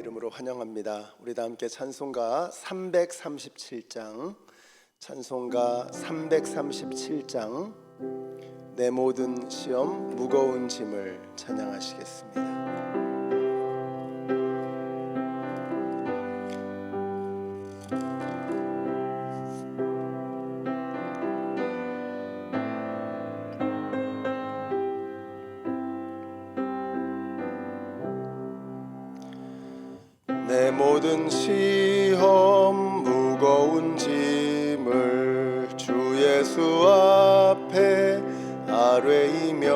이름으로 환영합니다. 우리 다 함께 찬송가 337장, 찬송가 337장, 내 모든 시험 무거운 짐을 찬양하시겠습니다. 내 모든 시험 무거운 짐을 주 예수 앞에 아뢰이면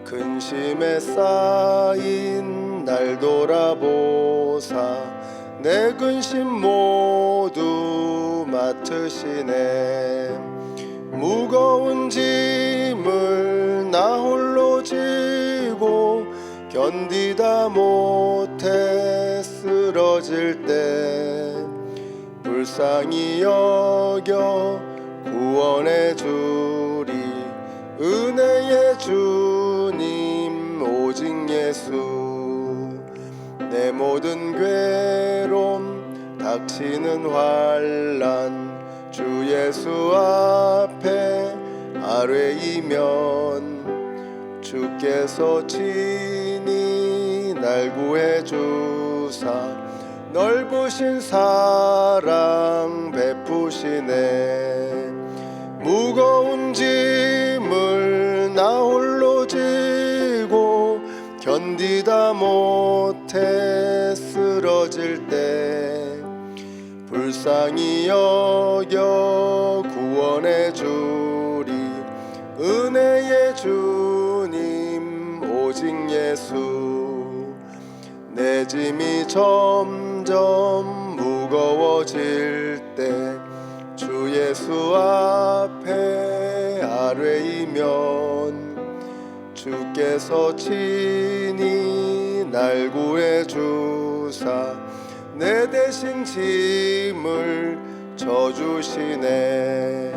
근심에 쌓인 날 돌아보사 내 근심 모두 맡으시네. 무거운 짐을 나 홀로 지고 견디다 못해 쓰러질 때 불쌍히 여겨 구원해 주리. 은혜의 주님 오직 예수. 내 모든 괴로움 닥치는 환난 주 예수 앞에 아뢰이면 주께서 친히 날 구해주사 넓으신 사랑 베푸시네. 무거운 짐을 나 홀로 지고 견디다 못해 쓰러질 때 불쌍히 여겨 구원해 주리. 은혜의 주님 오직 예수. 내 짐이 점점 무거워질 때 주 예수 앞에 아뢰이면 주께서 친히 날 구해주사 내 대신 짐을 져주시네.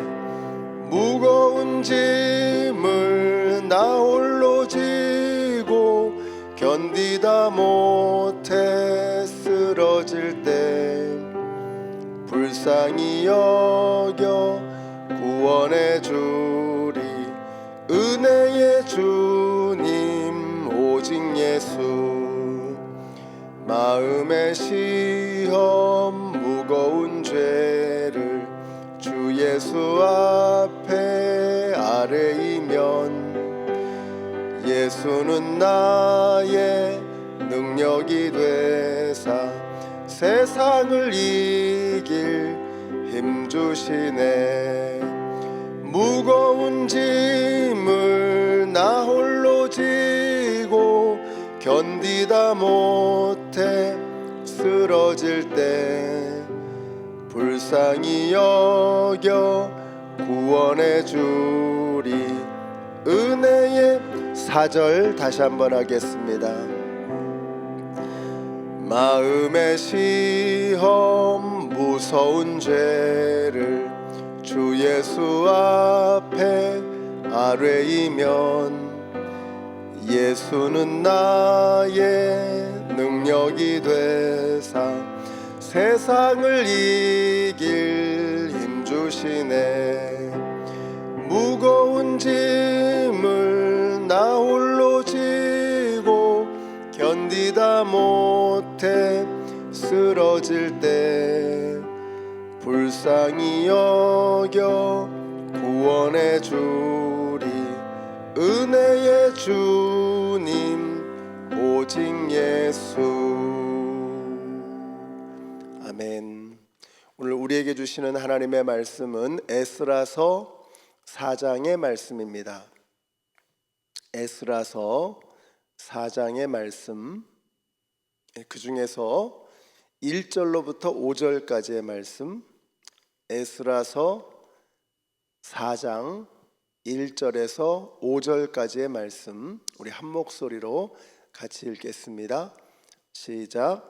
무거운 짐을 나 홀로 지고 견디다 못해 쓰러질 때 불쌍히 여겨 구원해 주리. 은혜의 주님 오직 예수. 마음의 시험 무거운 죄를 주 예수 앞에 아뢰이면 예수는 나의 능력이 되사 세상을 이길 힘 주시네. 무거운 짐을 나 홀로 지고 견디다 못해 쓰러질 때 불쌍히 여겨 구원해 주리. 은혜의 4절 다시 한번 하겠습니다. 마음의 시험 무서운 죄를 주 예수 앞에 아뢰이면 예수는 나의 능력이 되사 세상을 이길 힘 주시네. 무거운 짐을 나 홀로 지고 견디다 못해 쓰러질 때 불쌍히 여겨 구원해 주리. 은혜의 주님 오직 예수. 아멘. 오늘 우리에게 주시는 하나님의 말씀은 에스라서 4장의 말씀입니다. 에스라서 4장의 말씀, 그 중에서 1절로부터 5절까지의 말씀, 에스라서 4장 1절에서 5절까지의 말씀, 우리 한 목소리로 같이 읽겠습니다. 시작.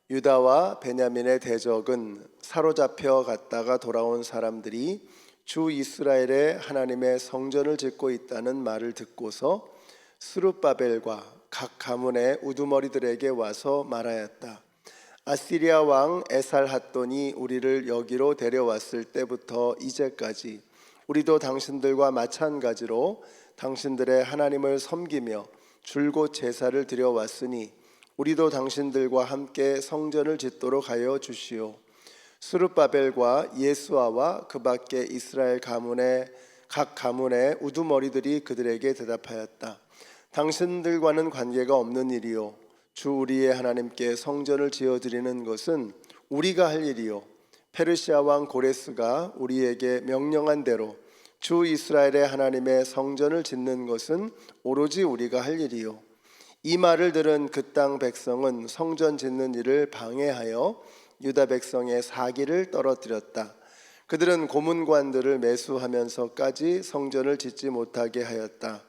유다와 베냐민의 대적은 사로잡혀 갔다가 돌아온 사람들이 주 이스라엘의 하나님의 성전을 짓고 있다는 말을 듣고서 스룹바벨과 각 가문의 우두머리들에게 와서 말하였다. 아시리아 왕 에살핫돈이 우리를 여기로 데려왔을 때부터 이제까지 우리도 당신들과 마찬가지로 당신들의 하나님을 섬기며 줄곧 제사를 드려왔으니 우리도 당신들과 함께 성전을 짓도록 하여 주시오. 스룹바벨과 예수아와 그 밖에 이스라엘 가문의 각 가문의 우두머리들이 그들에게 대답하였다. 당신들과는 관계가 없는 일이요 주 우리의 하나님께 성전을 지어드리는 것은 우리가 할 일이요 페르시아 왕 고레스가 우리에게 명령한 대로 주 이스라엘의 하나님의 성전을 짓는 것은 오로지 우리가 할 일이요. 이 말을 들은 그 땅 백성은 성전 짓는 일을 방해하여 유다 백성의 사기를 떨어뜨렸다. 그들은 고문관들을 매수하면서까지 성전을 짓지 못하게 하였다.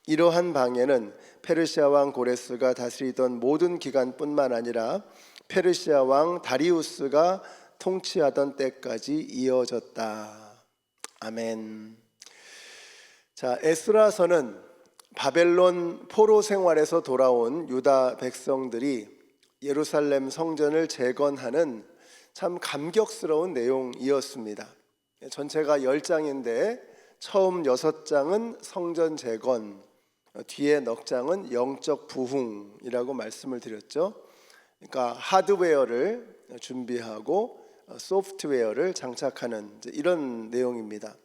이러한 방해는 페르시아 왕 고레스가 다스리던 모든 기간뿐만 아니라 페르시아 왕 다리우스가 통치하던 때까지 이어졌다. 아멘. 자, 에스라서는 바벨론 포로 생활에서 돌아온 유다 백성들이 예루살렘 성전을 재건하는 참 감격스러운 내용이었습니다. 전체가 10장인데 처음 6장은 성전 재건, 뒤에 넉 장은 영적 부흥이라고 말씀을 드렸죠. 그러니까 하드웨어를 준비하고 소프트웨어를 장착하는 이런 내용입니다.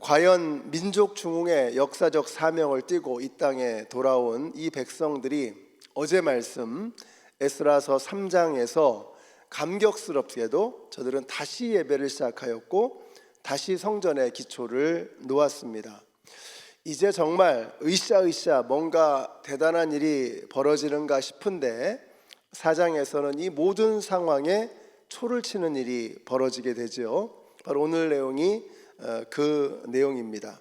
과연 민족 중흥의 역사적 사명을 띠고 이 땅에 돌아온 이 백성들이 어제 말씀 에스라서 3장에서 감격스럽게도 저들은 다시 예배를 시작하였고 다시 성전의 기초를 놓았습니다. 이제 정말 으쌰으쌰 뭔가 대단한 일이 벌어지는가 싶은데 4장에서는 이 모든 상황에 초를 치는 일이 벌어지게 되죠. 바로 오늘 내용이 그 내용입니다.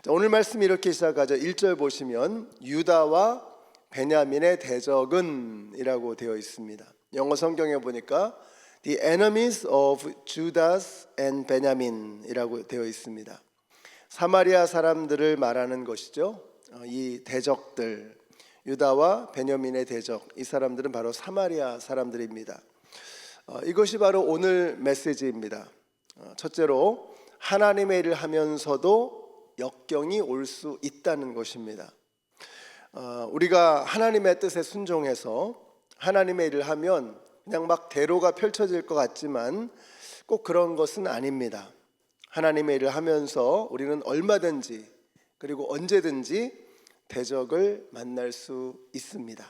자, 오늘 말씀이 이렇게 시작하죠. 1절 보시면 유다와 베냐민의 대적은 이라고 되어 있습니다. 영어 성경에 보니까 The enemies of Judas and Benjamin 이라고 되어 있습니다. 사마리아 사람들을 말하는 것이죠. 이 대적들, 유다와 베냐민의 대적, 이 사람들은 바로 사마리아 사람들입니다. 이것이 바로 오늘 메시지입니다. 첫째로 하나님의 일을 하면서도 역경이 올 수 있다는 것입니다. 우리가 하나님의 뜻에 순종해서 하나님의 일을 하면 그냥 막 대로가 펼쳐질 것 같지만 꼭 그런 것은 아닙니다. 하나님의 일을 하면서 우리는 얼마든지 그리고 언제든지 대적을 만날 수 있습니다.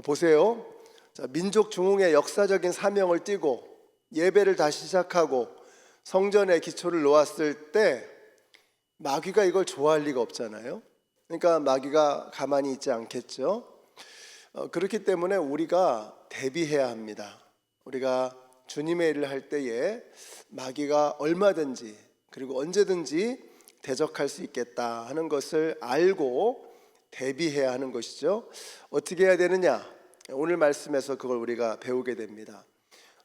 보세요. 자, 민족 중흥의 역사적인 사명을 띠고 예배를 다시 시작하고 성전의 기초를 놓았을 때 마귀가 이걸 좋아할 리가 없잖아요. 그러니까 마귀가 가만히 있지 않겠죠. 그렇기 때문에 우리가 대비해야 합니다. 우리가 주님의 일을 할 때에 마귀가 얼마든지 그리고 언제든지 대적할 수 있겠다 하는 것을 알고 대비해야 하는 것이죠. 어떻게 해야 되느냐? 오늘 말씀에서 그걸 우리가 배우게 됩니다.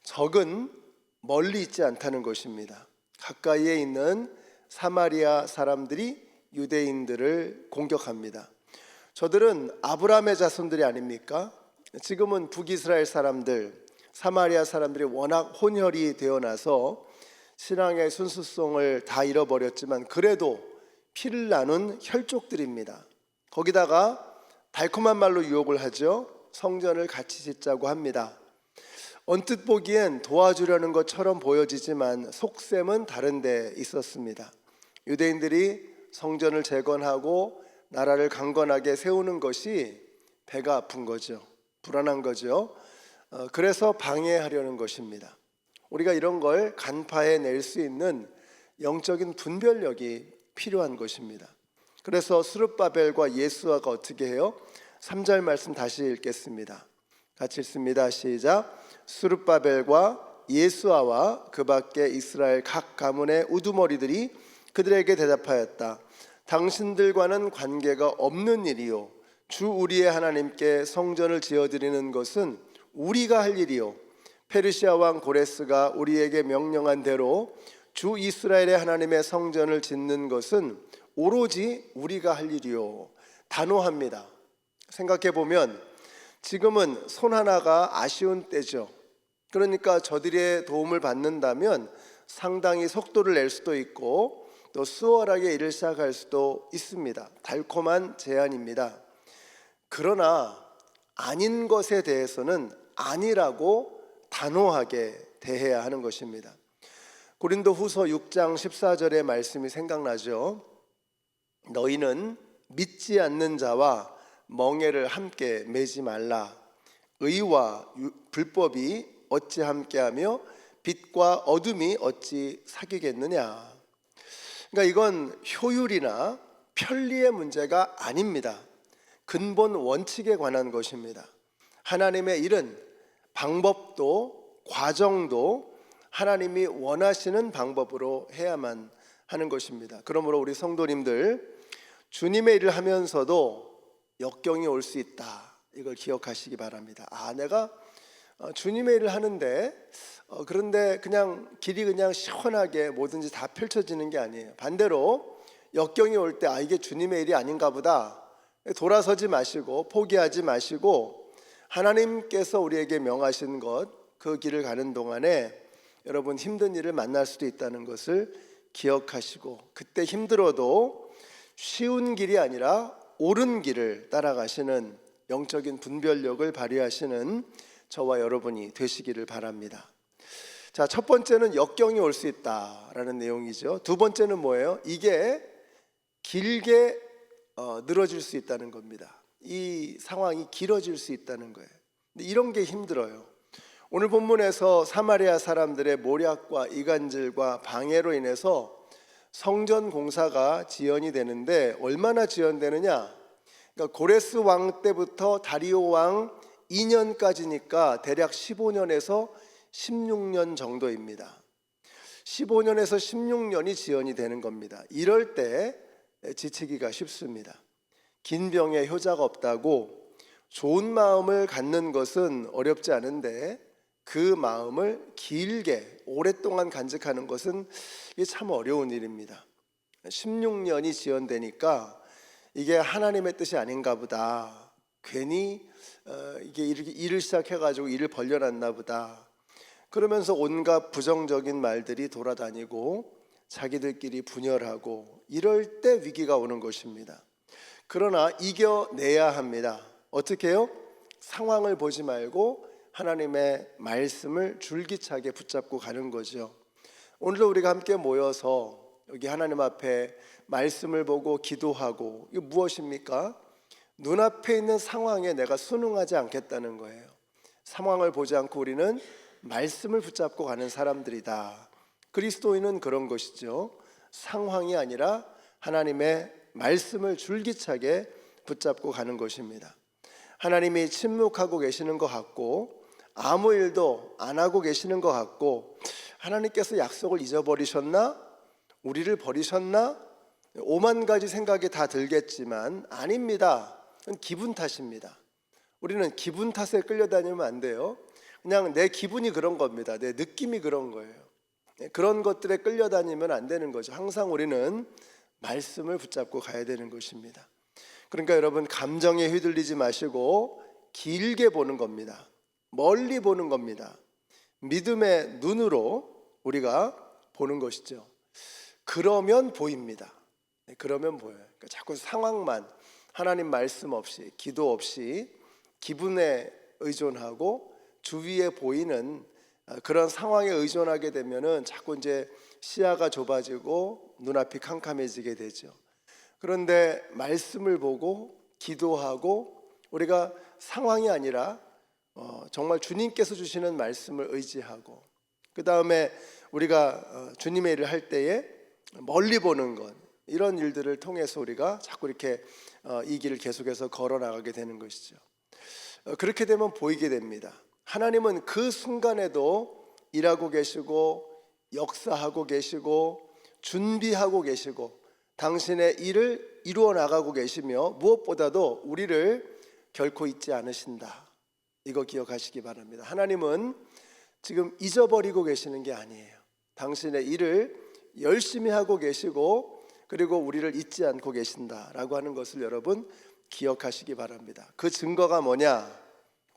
적은 멀리 있지 않다는 것입니다. 가까이에 있는 사마리아 사람들이 유대인들을 공격합니다. 저들은 아브라함의 자손들이 아닙니까? 지금은 북이스라엘 사람들, 사마리아 사람들이 워낙 혼혈이 되어나서 신앙의 순수성을 다 잃어버렸지만 그래도 피를 나눈 혈족들입니다. 거기다가 달콤한 말로 유혹을 하죠. 성전을 같이 짓자고 합니다. 언뜻 보기엔 도와주려는 것처럼 보여지지만 속셈은 다른 데 있었습니다. 유대인들이 성전을 재건하고 나라를 강건하게 세우는 것이 배가 아픈 거죠. 불안한 거죠. 그래서 방해하려는 것입니다. 우리가 이런 걸 간파해 낼 수 있는 영적인 분별력이 필요한 것입니다. 그래서 스룹바벨과 예수아가 어떻게 해요? 3절 말씀 다시 읽겠습니다. 같이 읽습니다. 시작. 스룹바벨과 예수아와 그 밖에 이스라엘 각 가문의 우두머리들이 그들에게 대답하였다. 당신들과는 관계가 없는 일이요 주 우리의 하나님께 성전을 지어드리는 것은 우리가 할 일이요 페르시아 왕 고레스가 우리에게 명령한 대로 주 이스라엘의 하나님의 성전을 짓는 것은 오로지 우리가 할 일이요. 단호합니다. 생각해 보면 지금은 손 하나가 아쉬운 때죠. 그러니까 저들의 도움을 받는다면 상당히 속도를 낼 수도 있고 또 수월하게 일을 시작할 수도 있습니다. 달콤한 제안입니다. 그러나 아닌 것에 대해서는 아니라고 단호하게 대해야 하는 것입니다. 고린도후서 6장 14절의 말씀이 생각나죠. 너희는 믿지 않는 자와 멍에를 함께 매지 말라. 의와 불법이 어찌 함께하며 빛과 어둠이 어찌 사귀겠느냐. 그러니까 이건 효율이나 편리의 문제가 아닙니다. 근본 원칙에 관한 것입니다. 하나님의 일은 방법도 과정도 하나님이 원하시는 방법으로 해야만 하는 것입니다. 그러므로 우리 성도님들, 주님의 일을 하면서도 역경이 올 수 있다, 이걸 기억하시기 바랍니다. 내가 주님의 일을 하는데 그런데 그냥 길이 그냥 시원하게 뭐든지 다 펼쳐지는 게 아니에요. 반대로 역경이 올 때 이게 주님의 일이 아닌가 보다, 돌아서지 마시고 포기하지 마시고 하나님께서 우리에게 명하신 것, 그 길을 가는 동안에 여러분 힘든 일을 만날 수도 있다는 것을 기억하시고, 그때 힘들어도 쉬운 길이 아니라 옳은 길을 따라가시는 영적인 분별력을 발휘하시는 저와 여러분이 되시기를 바랍니다. 자, 첫 번째는 역경이 올 수 있다라는 내용이죠. 두 번째는 뭐예요? 이게 길게 늘어질 수 있다는 겁니다. 이 상황이 길어질 수 있다는 거예요. 근데 이런 게 힘들어요. 오늘 본문에서 사마리아 사람들의 모략과 이간질과 방해로 인해서 성전 공사가 지연이 되는데, 얼마나 지연되느냐? 그러니까 고레스 왕 때부터 다리오 왕 2년까지니까 대략 15년에서 16년 정도입니다. 15년에서 16년이 지연이 되는 겁니다. 이럴 때 지치기가 쉽습니다. 긴 병에 효자가 없다고, 좋은 마음을 갖는 것은 어렵지 않은데 그 마음을 길게 오랫동안 간직하는 것은 이게 참 어려운 일입니다. 16년이 지연되니까 이게 하나님의 뜻이 아닌가 보다, 괜히 이게 이렇게 일을 시작해가지고 일을 벌려놨나 보다, 그러면서 온갖 부정적인 말들이 돌아다니고 자기들끼리 분열하고, 이럴 때 위기가 오는 것입니다. 그러나 이겨내야 합니다. 어떻게 해요? 상황을 보지 말고 하나님의 말씀을 줄기차게 붙잡고 가는 거죠. 오늘도 우리가 함께 모여서 여기 하나님 앞에 말씀을 보고 기도하고, 이거 무엇입니까? 눈앞에 있는 상황에 내가 순응하지 않겠다는 거예요. 상황을 보지 않고 우리는 말씀을 붙잡고 가는 사람들이다. 그리스도인은 그런 것이죠. 상황이 아니라 하나님의 말씀을 줄기차게 붙잡고 가는 것입니다. 하나님이 침묵하고 계시는 것 같고 아무 일도 안 하고 계시는 것 같고, 하나님께서 약속을 잊어버리셨나? 우리를 버리셨나? 오만 가지 생각이 다 들겠지만 아닙니다. 그건 기분 탓입니다. 우리는 기분 탓에 끌려다니면 안 돼요. 그냥 내 기분이 그런 겁니다. 내 느낌이 그런 거예요. 그런 것들에 끌려다니면 안 되는 거죠. 항상 우리는 말씀을 붙잡고 가야 되는 것입니다. 그러니까 여러분, 감정에 휘둘리지 마시고 길게 보는 겁니다. 멀리 보는 겁니다. 믿음의 눈으로 우리가 보는 것이죠. 그러면 보입니다. 그러면 보여요. 그러니까 자꾸 상황만, 하나님 말씀 없이, 기도 없이 기분에 의존하고 주위에 보이는 그런 상황에 의존하게 되면은 자꾸 이제 시야가 좁아지고 눈앞이 캄캄해지게 되죠. 그런데 말씀을 보고 기도하고 우리가 상황이 아니라 정말 주님께서 주시는 말씀을 의지하고, 그 다음에 우리가 주님의 일을 할 때에 멀리 보는 것, 이런 일들을 통해서 우리가 자꾸 이렇게 이 길을 계속해서 걸어 나가게 되는 것이죠. 그렇게 되면 보이게 됩니다. 하나님은 그 순간에도 일하고 계시고 역사하고 계시고 준비하고 계시고 당신의 일을 이루어 나가고 계시며, 무엇보다도 우리를 결코 잊지 않으신다. 이거 기억하시기 바랍니다. 하나님은 지금 잊어버리고 계시는 게 아니에요. 당신의 일을 열심히 하고 계시고 그리고 우리를 잊지 않고 계신다라고 하는 것을 여러분 기억하시기 바랍니다. 그 증거가 뭐냐?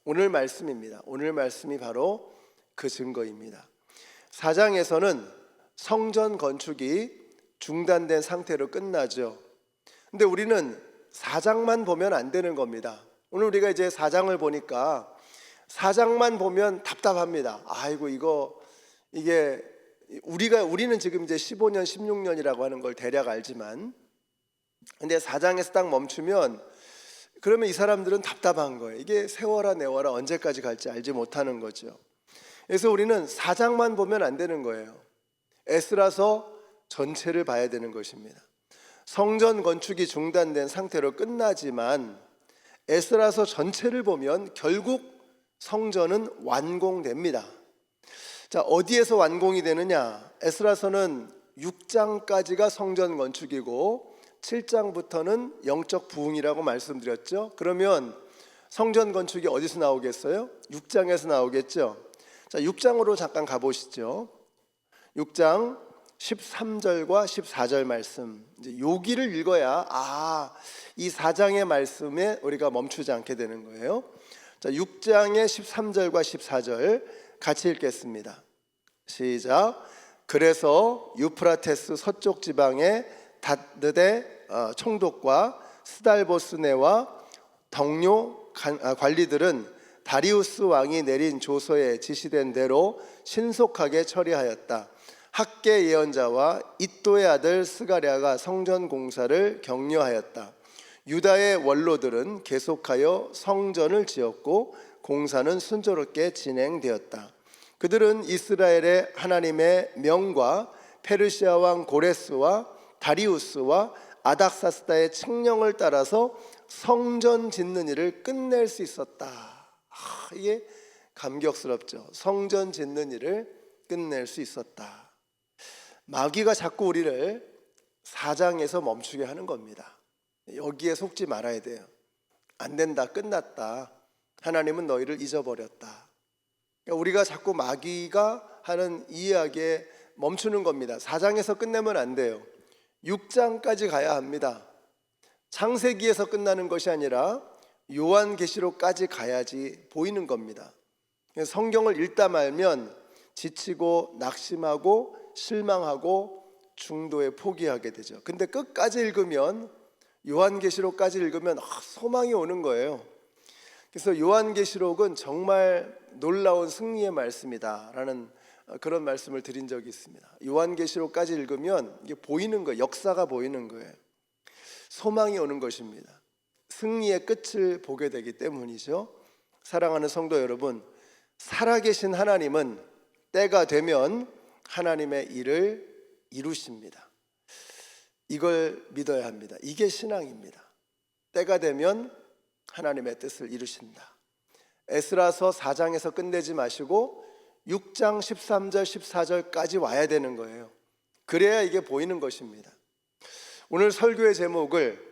오늘 말씀입니다. 오늘 말씀이 바로 그 증거입니다. 4장에서는 성전 건축이 중단된 상태로 끝나죠. 근데 우리는 4장만 보면 안 되는 겁니다. 오늘 우리가 이제 4장을 보니까 4장만 보면 답답합니다. 아이고 이게 우리는 지금 이제 15년, 16년이라고 하는 걸 대략 알지만, 근데 4장에서 딱 멈추면 그러면 이 사람들은 답답한 거예요. 이게 세워라 내워라 언제까지 갈지 알지 못하는 거죠. 그래서 우리는 4장만 보면 안 되는 거예요. 에스라서 전체를 봐야 되는 것입니다. 성전 건축이 중단된 상태로 끝나지만 에스라서 전체를 보면 결국 성전은 완공됩니다. 자, 어디에서 완공이 되느냐? 에스라서는 6장까지가 성전 건축이고 7장부터는 영적 부흥이라고 말씀드렸죠. 그러면 성전 건축이 어디서 나오겠어요? 6장에서 나오겠죠. 자, 6장으로 잠깐 가보시죠. 6장 13절과 14절 말씀, 이제 여기를 읽어야 이 4장의 말씀에 우리가 멈추지 않게 되는 거예요. 자, 6장의 13절과 14절 같이 읽겠습니다. 시작. 그래서 유프라테스 서쪽 지방의 다드의 총독과 스달보스네와 덕료 관리들은 다리우스 왕이 내린 조서에 지시된 대로 신속하게 처리하였다. 학계 예언자와 잇도의 아들 스가랴가 성전 공사를 격려하였다. 유다의 원로들은 계속하여 성전을 지었고 공사는 순조롭게 진행되었다. 그들은 이스라엘의 하나님의 명과 페르시아 왕 고레스와 다리우스와 아닥사스다의 칙령을 따라서 성전 짓는 일을 끝낼 수 있었다. 이게 감격스럽죠. 성전 짓는 일을 끝낼 수 있었다. 마귀가 자꾸 우리를 4장에서 멈추게 하는 겁니다. 여기에 속지 말아야 돼요. 안 된다, 끝났다, 하나님은 너희를 잊어버렸다. 그러니까 우리가 자꾸 마귀가 하는 이야기에 멈추는 겁니다. 4장에서 끝내면 안 돼요. 6장까지 가야 합니다. 창세기에서 끝나는 것이 아니라 요한계시록까지 가야지 보이는 겁니다. 성경을 읽다 말면 지치고 낙심하고 실망하고 중도에 포기하게 되죠. 근데 끝까지 읽으면, 요한계시록까지 읽으면 소망이 오는 거예요. 그래서 요한계시록은 정말 놀라운 승리의 말씀이다라는 그런 말씀을 드린 적이 있습니다. 요한계시록까지 읽으면 이게 보이는 거예요. 역사가 보이는 거예요. 소망이 오는 것입니다. 승리의 끝을 보게 되기 때문이죠. 사랑하는 성도 여러분, 살아계신 하나님은 때가 되면 하나님의 일을 이루십니다. 이걸 믿어야 합니다. 이게 신앙입니다. 때가 되면 하나님의 뜻을 이루신다. 에스라서 4장에서 끝내지 마시고 6장 13절 14절까지 와야 되는 거예요. 그래야 이게 보이는 것입니다. 오늘 설교의 제목을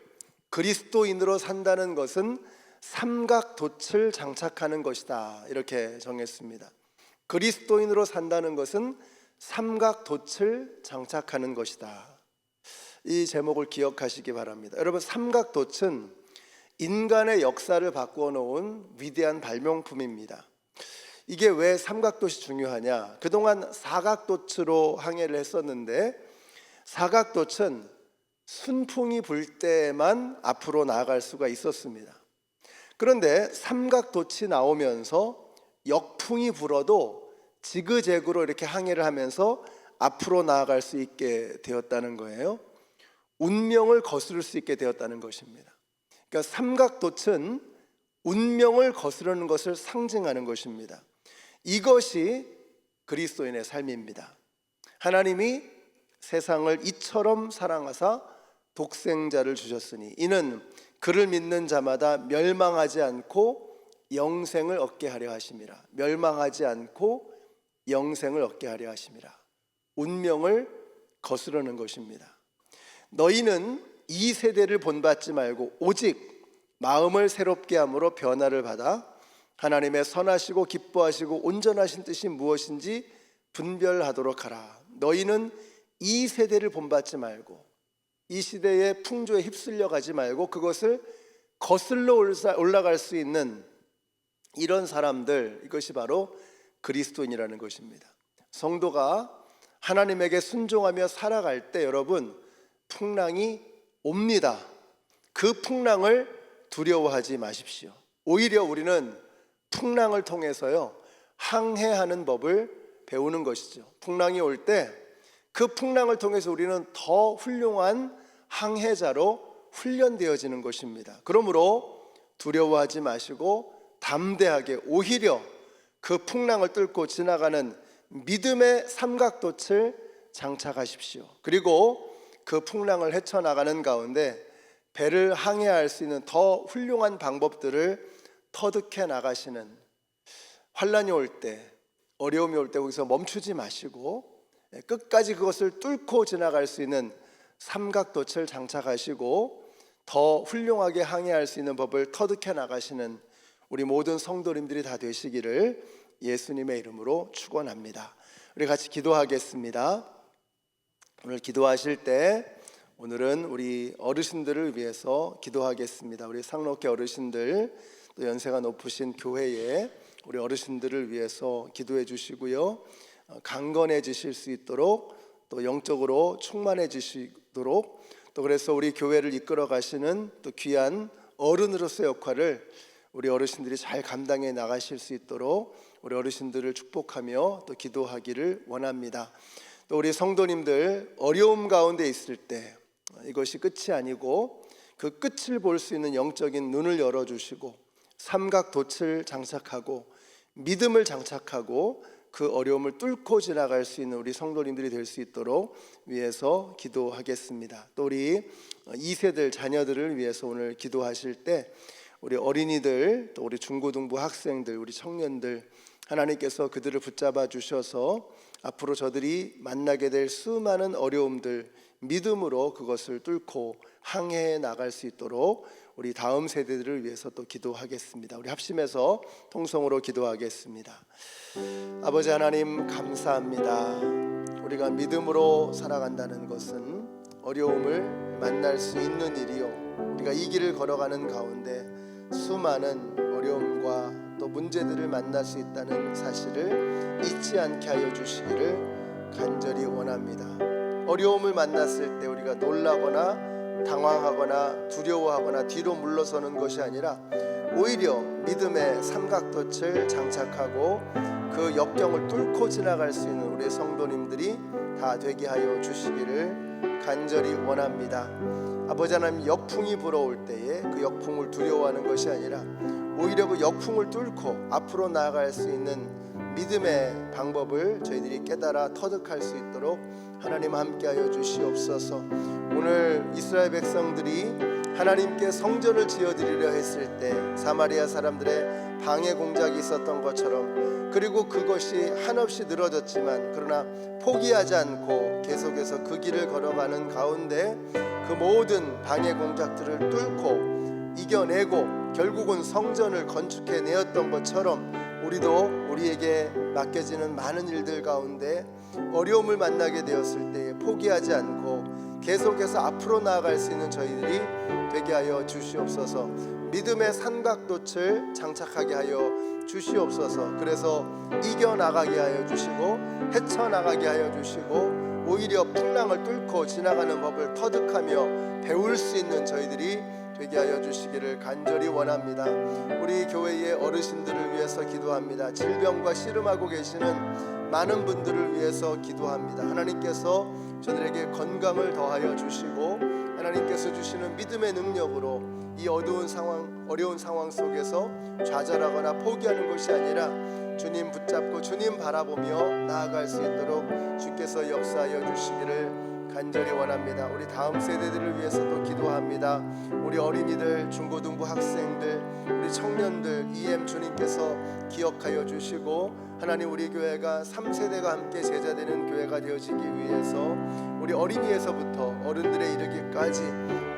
그리스도인으로 산다는 것은 삼각돛을 장착하는 것이다, 이렇게 정했습니다. 그리스도인으로 산다는 것은 삼각돛을 장착하는 것이다. 이 제목을 기억하시기 바랍니다. 여러분, 삼각돛은 인간의 역사를 바꾸어 놓은 위대한 발명품입니다. 이게 왜 삼각돛이 중요하냐? 그동안 사각돛으로 항해를 했었는데, 사각돛은 순풍이 불 때만 앞으로 나아갈 수가 있었습니다. 그런데 삼각돛이 나오면서 역풍이 불어도 지그재그로 이렇게 항해를 하면서 앞으로 나아갈 수 있게 되었다는 거예요. 운명을 거스를 수 있게 되었다는 것입니다. 그러니까 삼각돛은 운명을 거스르는 것을 상징하는 것입니다. 이것이 그리스도인의 삶입니다. 하나님이 세상을 이처럼 사랑하사 독생자를 주셨으니 이는 그를 믿는 자마다 멸망하지 않고 영생을 얻게 하려 하심이라. 멸망하지 않고 영생을 얻게 하려 하심이라. 운명을 거스르는 것입니다. 너희는 이 세대를 본받지 말고 오직 마음을 새롭게 함으로 변화를 받아 하나님의 선하시고 기뻐하시고 온전하신 뜻이 무엇인지 분별하도록 하라. 너희는 이 세대를 본받지 말고 이 시대의 풍조에 휩쓸려 가지 말고 그것을 거슬러 올라갈 수 있는 이런 사람들, 이것이 바로 그리스도인이라는 것입니다. 성도가 하나님에게 순종하며 살아갈 때 여러분, 풍랑이 옵니다. 그 풍랑을 두려워하지 마십시오. 오히려 우리는 풍랑을 통해서요, 항해하는 법을 배우는 것이죠. 풍랑이 올 때 그 풍랑을 통해서 우리는 더 훌륭한 항해자로 훈련되어지는 것입니다. 그러므로 두려워하지 마시고 담대하게 오히려 그 풍랑을 뚫고 지나가는 믿음의 삼각돛을 장착하십시오. 그리고 그 풍랑을 헤쳐나가는 가운데 배를 항해할 수 있는 더 훌륭한 방법들을 터득해 나가시는, 환란이 올 때, 어려움이 올 때 거기서 멈추지 마시고 끝까지 그것을 뚫고 지나갈 수 있는 삼각돛을 장착하시고 더 훌륭하게 항해할 수 있는 법을 터득해 나가시는 우리 모든 성도님들이 다 되시기를 예수님의 이름으로 축원합니다. 우리 같이 기도하겠습니다. 오늘 기도하실 때 오늘은 우리 어르신들을 위해서 기도하겠습니다. 우리 상록회 어르신들, 또 연세가 높으신 교회에 우리 어르신들을 위해서 기도해 주시고요, 강건해지실 수 있도록, 또 영적으로 충만해지시도록, 또 그래서 우리 교회를 이끌어 가시는 또 귀한 어른으로서의 역할을 우리 어르신들이 잘 감당해 나가실 수 있도록 우리 어르신들을 축복하며 또 기도하기를 원합니다. 또 우리 성도님들, 어려움 가운데 있을 때 이것이 끝이 아니고 그 끝을 볼 수 있는 영적인 눈을 열어주시고 삼각돛을 장착하고 믿음을 장착하고 그 어려움을 뚫고 지나갈 수 있는 우리 성도님들이 될 수 있도록 위해서 기도하겠습니다. 또 우리 2세들 자녀들을 위해서 오늘 기도하실 때 우리 어린이들, 또 우리 중고등부 학생들, 우리 청년들, 하나님께서 그들을 붙잡아 주셔서 앞으로 저들이 만나게 될 수많은 어려움들 믿음으로 그것을 뚫고 항해해 나갈 수 있도록 우리 다음 세대들을 위해서 또 기도하겠습니다. 우리 합심해서 통성으로 기도하겠습니다. 아버지 하나님, 감사합니다. 우리가 믿음으로 살아간다는 것은 어려움을 만날 수 있는 일이요, 우리가 이 길을 걸어가는 가운데 수많은 어려움과 또 문제들을 만날 수 있다는 사실을 잊지 않게 하여 주시기를 간절히 원합니다. 어려움을 만났을 때 우리가 놀라거나 당황하거나 두려워하거나 뒤로 물러서는 것이 아니라 오히려 믿음의 삼각돛을 장착하고 그 역경을 뚫고 지나갈 수 있는 우리 성도님들이 다 되게 하여 주시기를 간절히 원합니다. 아버지 하나님, 역풍이 불어올 때에 그 역풍을 두려워하는 것이 아니라 오히려 그 역풍을 뚫고 앞으로 나아갈 수 있는 믿음의 방법을 저희들이 깨달아 터득할 수 있도록 하나님 함께하여 주시옵소서. 오늘 이스라엘 백성들이 하나님께 성전을 지어드리려 했을 때 사마리아 사람들의 방해 공작이 있었던 것처럼, 그리고 그것이 한없이 늘어졌지만 그러나 포기하지 않고 계속해서 그 길을 걸어가는 가운데 그 모든 방해 공작들을 뚫고 이겨내고 결국은 성전을 건축해 내었던 것처럼 우리도 우리에게 맡겨지는 많은 일들 가운데 어려움을 만나게 되었을 때 포기하지 않고 계속해서 앞으로 나아갈 수 있는 저희들이 되게 하여 주시옵소서. 믿음의 삼각돛을 장착하게 하여 주시옵소서. 그래서 이겨나가게 하여 주시고 헤쳐나가게 하여 주시고 오히려 풍랑을 뚫고 지나가는 법을 터득하며 배울 수 있는 저희들이 되게 하여 주시기를 간절히 원합니다. 우리 교회의 어르신들을 위해서 기도합니다. 질병과 씨름하고 계시는 많은 분들을 위해서 기도합니다. 하나님께서 저들에게 건강을 더하여 주시고 하나님께서 주시는 믿음의 능력으로 이 어두운 상황, 어려운 상황 속에서 좌절하거나 포기하는 것이 아니라 주님 붙잡고 주님 바라보며 나아갈 수 있도록 주께서 역사하여 주시기를 간절히 원합니다. 우리 다음 세대들을 위해서도 기도합니다. 우리 어린이들, 중고등부 학생들, 우리 청년들 EM 주님께서 기억하여 주시고 하나님, 우리 교회가 3세대가 함께 제자되는 교회가 되어지기 위해서 우리 어린이에서부터 어른들에 이르기까지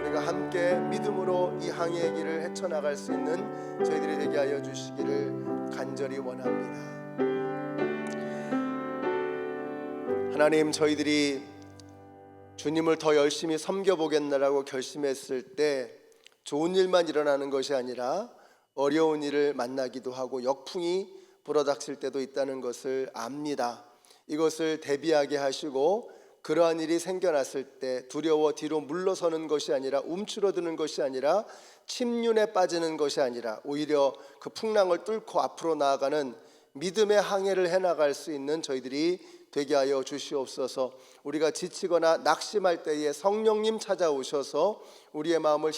우리가 함께 믿음으로 이 항해의 길을 헤쳐나갈 수 있는 저희들이 되게 하여 주시기를 간절히 원합니다. 하나님, 저희들이 주님을 더 열심히 섬겨보겠나라고 결심했을 때 좋은 일만 일어나는 것이 아니라 어려운 일을 만나기도 하고 역풍이 불어닥칠 때도 있다는 것을 압니다. 이것을 대비하게 하시고 그러한 일이 생겨났을 때 두려워 뒤로 물러서는 것이 아니라 움츠러드는 것이 아니라 침륜에 빠지는 것이 아니라 오히려 그 풍랑을 뚫고 앞으로 나아가는 믿음의 항해를 해나갈 수 있는 저희들이 되게 하여 주시옵소서. 우리가 지치거나 낙심할 때에 성령님 찾아오셔서 우리의 마음에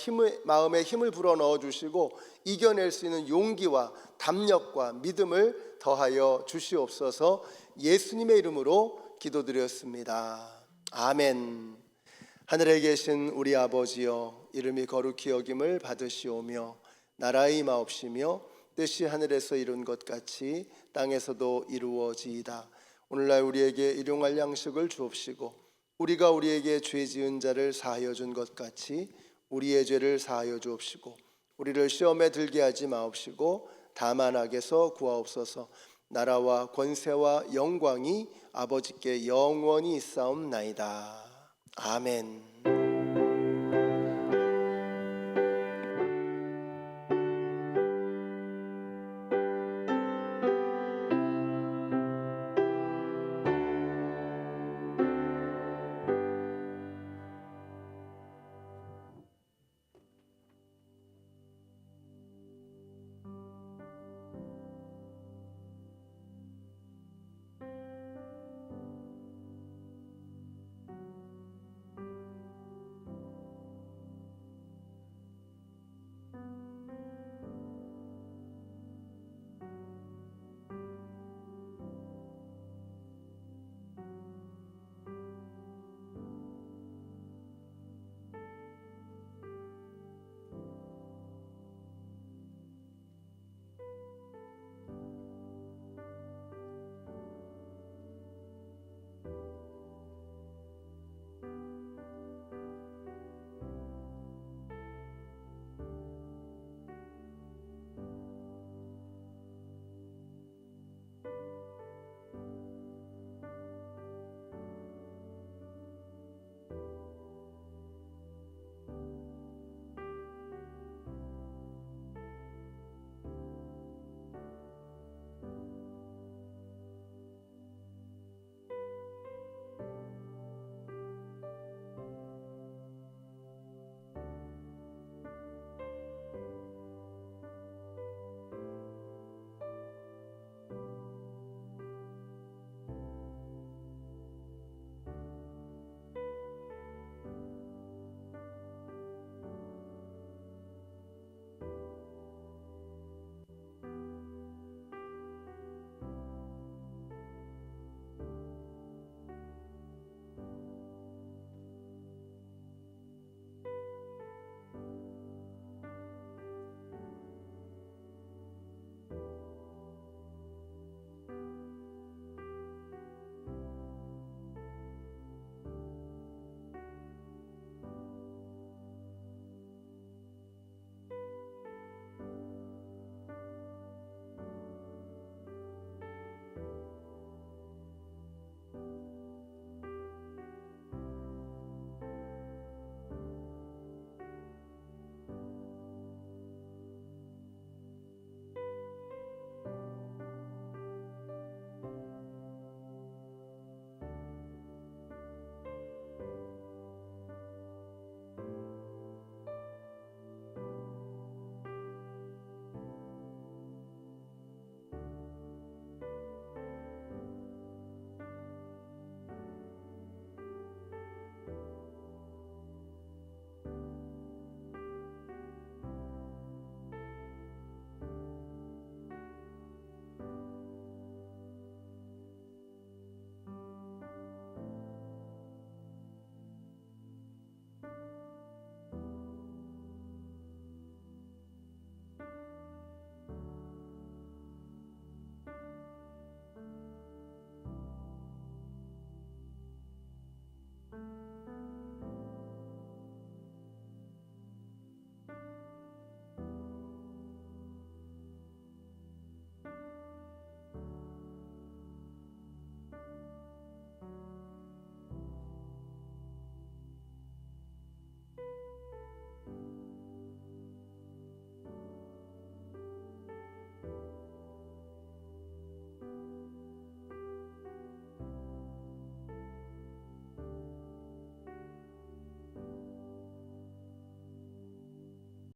힘을 불어넣어 주시고 이겨낼 수 있는 용기와 담력과 믿음을 더하여 주시옵소서. 예수님의 이름으로 기도드렸습니다. 아멘. 하늘에 계신 우리 아버지여, 이름이 거룩히 여김을 받으시오며 나라의 임하옵시며 뜻이 하늘에서 이룬 것 같이 땅에서도 이루어지이다. 오늘날 우리에게 일용할 양식을 주옵시고 우리가 우리에게 죄 지은 자를 사하여 준 것 같이 우리의 죄를 사하여 주옵시고 우리를 시험에 들게 하지 마옵시고 다만 악에서 구하옵소서. 나라와 권세와 영광이 아버지께 영원히 있사옵나이다. 아멘.